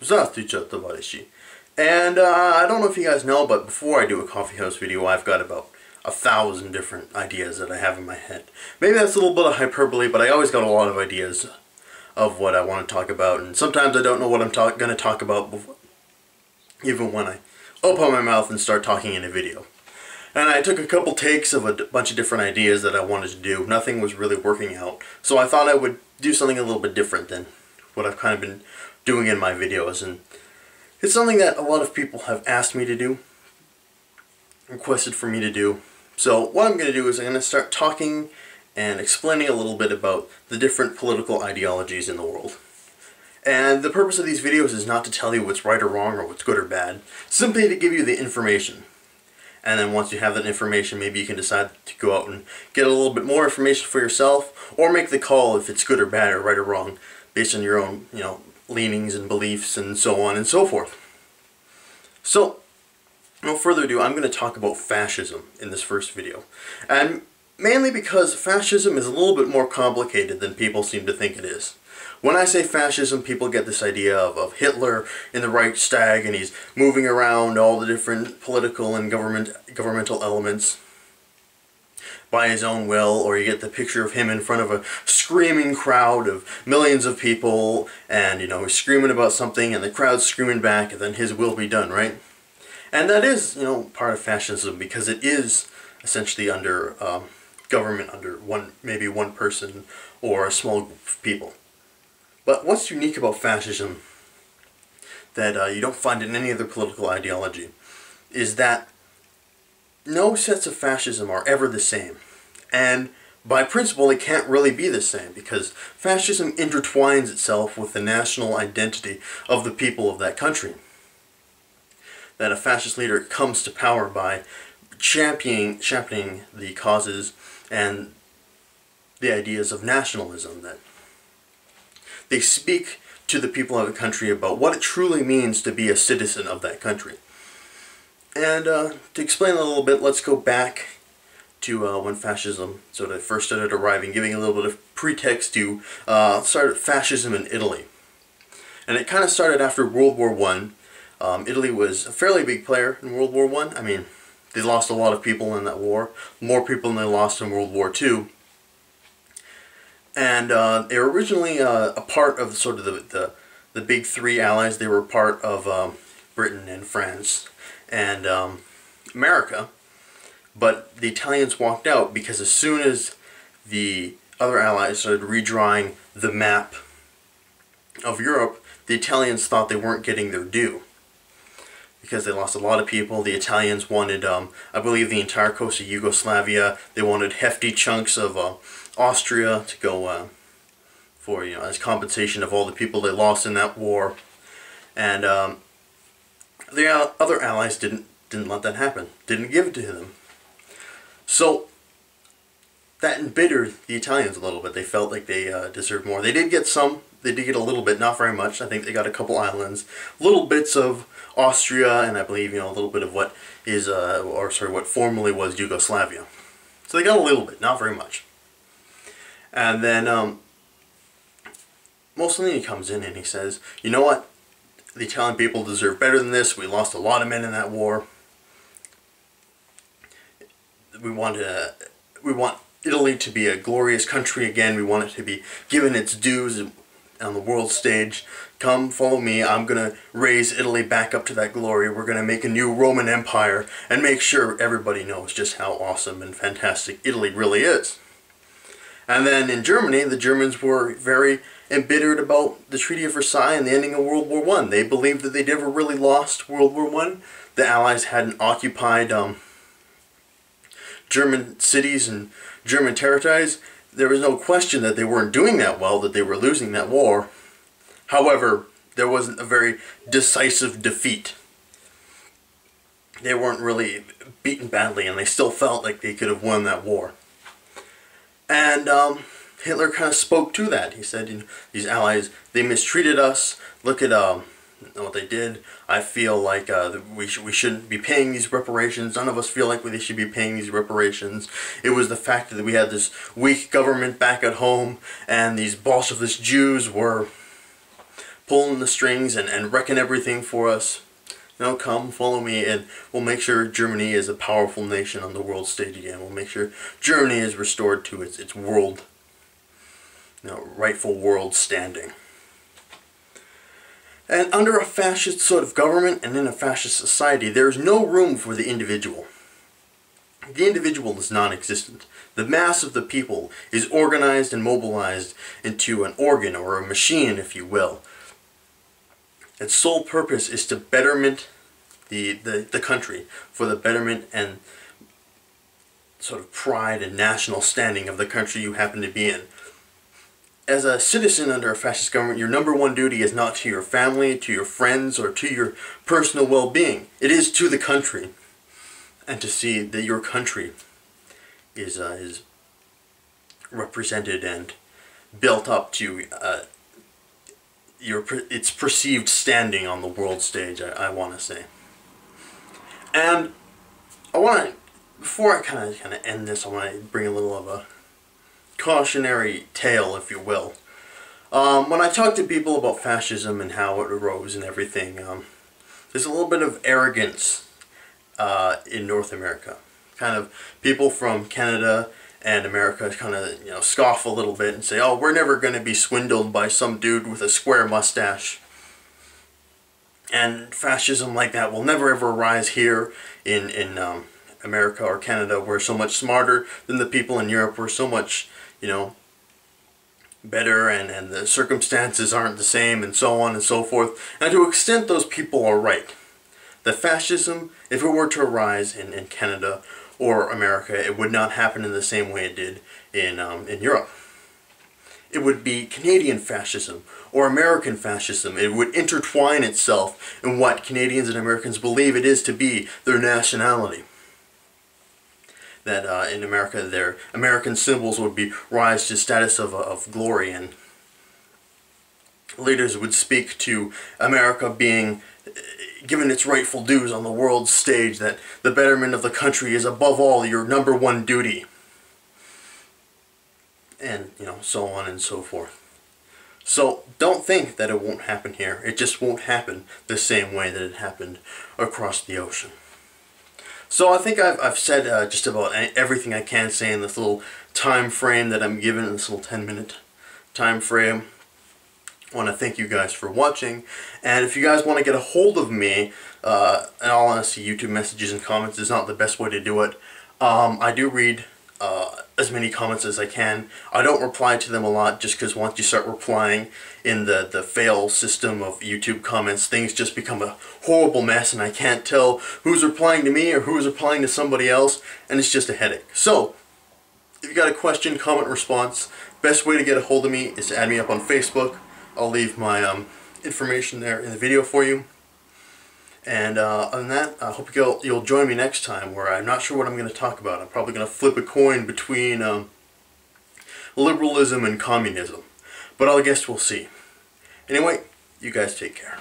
Здравствуйте, товарищи. And I don't know if you guys know, but before I do a coffee house video, I've got about 1,000 different ideas that I have in my head. Maybe that's a little bit of hyperbole, but I always got a lot of ideas of what I want to talk about, and sometimes I don't know what I'm going to talk about before, even when I open my mouth and start talking in a video. And I took a couple takes of a bunch of different ideas that I wanted to do. Nothing was really working out, so I thought I would do something a little bit different than what I've kind of been doing in my videos, and it's something that a lot of people have asked me to do, requested for me to do. So what I'm going to do is I'm going to start talking and explaining a little bit about the different political ideologies in the world. And the purpose of these videos is not to tell you what's right or wrong or what's good or bad, simply to give you the information. And then once you have that information, maybe you can decide to go out and get a little bit more information for yourself, or make the call if it's good or bad or right or wrong, based on your own, leanings and beliefs and so on and so forth. So, no further ado, I'm going to talk about fascism in this first video. And mainly because fascism is a little bit more complicated than people seem to think it is. When I say fascism, people get this idea of Hitler in the Reichstag, and he's moving around all the different political and governmental elements by his own will, or you get the picture of him in front of a screaming crowd of millions of people, and he's screaming about something and the crowd's screaming back, and then his will be done, right? And that is, part of fascism, because it is essentially under government, under maybe one person or a small group of people. But what's unique about fascism that you don't find in any other political ideology is that no sets of fascism are ever the same. And by principle, they can't really be the same, because fascism intertwines itself with the national identity of the people of that country. That a fascist leader comes to power by championing the causes and the ideas of nationalism, that they speak to the people of the country about what it truly means to be a citizen of that country. And to explain a little bit, let's go back to when fascism sort of first started arriving, giving a little bit of pretext to start fascism in Italy. And it kind of started after World War I. Italy was a fairly big player in World War I. I mean, they lost a lot of people in that war, more people than they lost in World War II. And they were originally a part of sort of the big three allies. They were part of Britain and France and America, but the Italians walked out because as soon as the other allies started redrawing the map of Europe, the Italians thought they weren't getting their due, because they lost a lot of people. The Italians wanted, I believe, the entire coast of Yugoslavia. They wanted hefty chunks of Austria to go for, as compensation of all the people they lost in that war. And the other allies didn't let that happen. Didn't give it to them. So that embittered the Italians a little bit. They felt like they deserved more. They did get some. They did get a little bit, not very much. I think they got a couple islands, little bits of Austria, and I believe a little bit of what is, what formerly was Yugoslavia. So they got a little bit, not very much. And then Mussolini comes in and he says, "You know what? The Italian people deserve better than this. We lost a lot of men in that war. We want Italy to be a glorious country again. We want it to be given its dues on the world stage. Come, follow me. I'm going to raise Italy back up to that glory. We're going to make a new Roman Empire and make sure everybody knows just how awesome and fantastic Italy really is." And then in Germany, the Germans were very embittered about the Treaty of Versailles and the ending of World War I. They believed that they never really lost World War I. The Allies hadn't occupied German cities and German territories. There was no question that they weren't doing that well, that they were losing that war. However, there wasn't a very decisive defeat. They weren't really beaten badly, and they still felt like they could have won that war. And Hitler kind of spoke to that. He said, these allies, they mistreated us. Look at what they did. I feel like we shouldn't be paying these reparations. None of us feel like they should be paying these reparations. It was the fact that we had this weak government back at home, and these Bolshevist Jews were pulling the strings and wrecking everything for us. Now come, follow me, and we'll make sure Germany is a powerful nation on the world stage again. We'll make sure Germany is restored to its world, rightful world standing. And under a fascist sort of government and in a fascist society, there is no room for the individual. The individual is non-existent. The mass of the people is organized and mobilized into an organ or a machine, if you will. Its sole purpose is to betterment the country, for the betterment and sort of pride and national standing of the country you happen to be in. As a citizen under a fascist government, your number one duty is not to your family, to your friends, or to your personal well-being. It is to the country, and to see that your country is represented and built up to its perceived standing on the world stage, I want to say. And I want to, before I kind of end this, I want to bring a little of a cautionary tale, if you will. When I talk to people about fascism and how it arose and everything, there's a little bit of arrogance in North America. Kind of people from Canada and America kind of, scoff a little bit and say, oh, we're never going to be swindled by some dude with a square mustache. And fascism like that will never ever rise here in America or Canada. We're so much smarter than the people in Europe. We're so much, better, and the circumstances aren't the same, and so on and so forth. And to an extent, those people are right. That fascism, if it were to arise in Canada or America, it would not happen in the same way it did in Europe. It would be Canadian fascism or American fascism. It would intertwine itself in what Canadians and Americans believe it is to be their nationality. That in America, their American symbols would be rise to status of glory, and leaders would speak to America being given its rightful dues on the world stage, that the betterment of the country is above all your number one duty. And, so on and so forth. So, don't think that it won't happen here. It just won't happen the same way that it happened across the ocean. So, I think I've said just about everything I can say in this little time frame that I'm given, in this little 10-minute time frame. I want to thank you guys for watching, and if you guys want to get a hold of me, in all honesty, YouTube messages and comments is not the best way to do it. I do read as many comments as I can. I don't reply to them a lot, just because once you start replying in the fail system of YouTube comments, things just become a horrible mess, and I can't tell who's replying to me or who's replying to somebody else, and it's just a headache. So, if you got a question, comment, response, best way to get a hold of me is to add me up on Facebook. I'll leave my information there in the video for you. And other than that, I hope you'll join me next time, where I'm not sure what I'm going to talk about. I'm probably going to flip a coin between liberalism and communism. But I guess we'll see. Anyway, you guys take care.